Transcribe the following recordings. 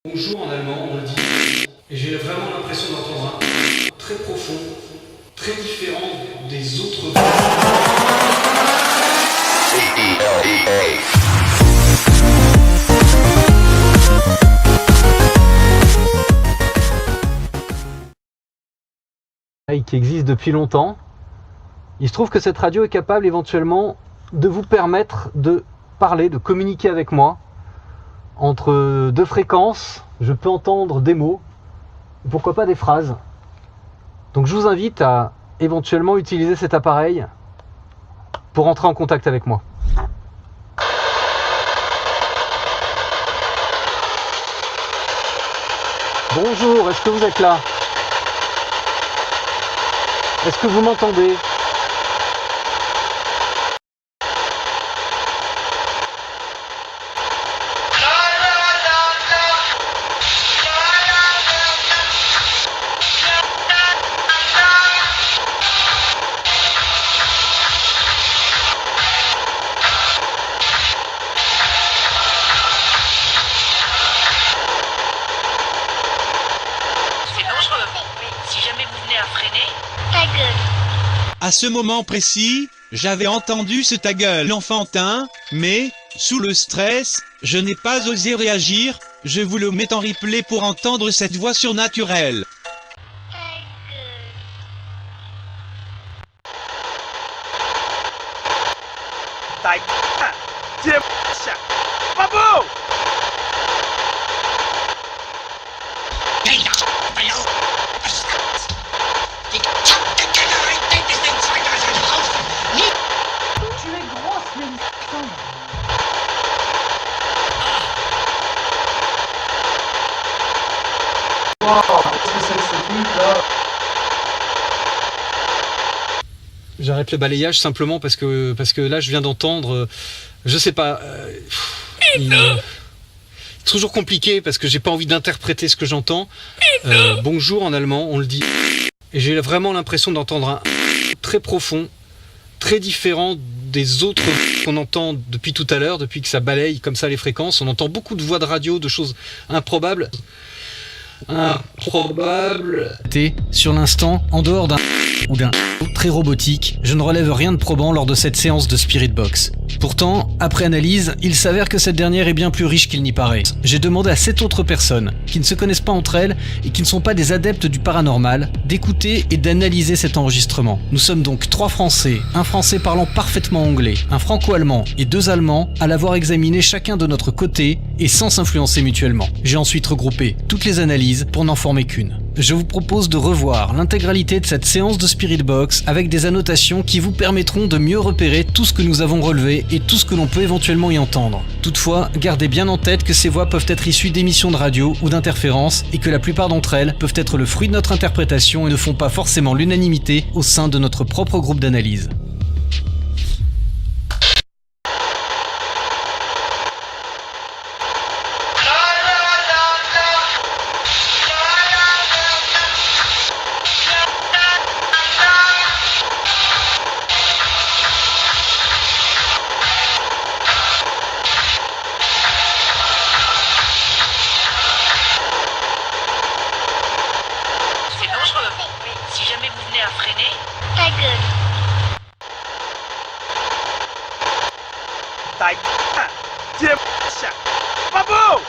Bonjour en allemand, on le dit, et j'ai vraiment l'impression d'entendre un très profond, très différent des autres voix. Qui existe depuis longtemps. Il se trouve que cette radio est capable éventuellement de vous permettre de parler, de communiquer avec moi. Entre deux fréquences, je peux entendre des mots, pourquoi pas des phrases. Donc je vous invite à éventuellement utiliser cet appareil pour entrer en contact avec moi. Bonjour, est-ce que vous êtes là? Est-ce que vous m'entendez? Si jamais vous venez à freiner, ta gueule. À ce moment précis, j'avais entendu ce ta gueule enfantin, mais, sous le stress, je n'ai pas osé réagir, je vous le mets en replay pour entendre cette voix surnaturelle. Ta gueule. Babou. Tu es grosse, Mélissa. J'arrête le balayage simplement parce que là je viens d'entendre, je sais pas, toujours compliqué parce que j'ai pas envie d'interpréter ce que j'entends. Bonjour en allemand, on le dit, et j'ai vraiment l'impression d'entendre un très profond, très différent des autres qu'on entend depuis tout à l'heure, depuis que ça balaye comme ça les fréquences. On entend beaucoup de voix de radio, de choses improbables. Sur l'instant, en dehors d'un ou d'un très robotique, je ne relève rien de probant lors de cette séance de Spirit Box. Pourtant, après analyse, il s'avère que cette dernière est bien plus riche qu'il n'y paraît. J'ai demandé à 7 autres personnes, qui ne se connaissent pas entre elles et qui ne sont pas des adeptes du paranormal, d'écouter et d'analyser cet enregistrement. Nous sommes donc 3 Français, un Français parlant parfaitement anglais, un Franco-allemand et 2 Allemands à l'avoir examiné chacun de notre côté et sans s'influencer mutuellement. J'ai ensuite regroupé toutes les analyses pour n'en former qu'une. Je vous propose de revoir l'intégralité de cette séance de Spirit Box avec des annotations qui vous permettront de mieux repérer tout ce que nous avons relevé et tout ce que l'on peut éventuellement y entendre. Toutefois, gardez bien en tête que ces voix peuvent être issues d'émissions de radio ou d'interférences et que la plupart d'entre elles peuvent être le fruit de notre interprétation et ne font pas forcément l'unanimité au sein de notre propre groupe d'analyse. C'est dangereux. Si jamais vous venez à freiner, ta gueule. Ta gueule. Babou.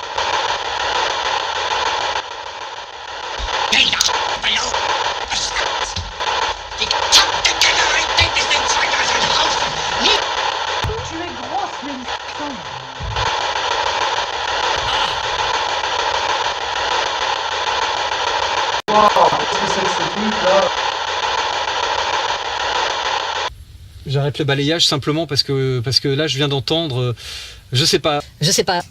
Tu es grosse, Mélissa. J'arrête le balayage simplement parce que là je viens d'entendre, je sais pas. Je sais pas.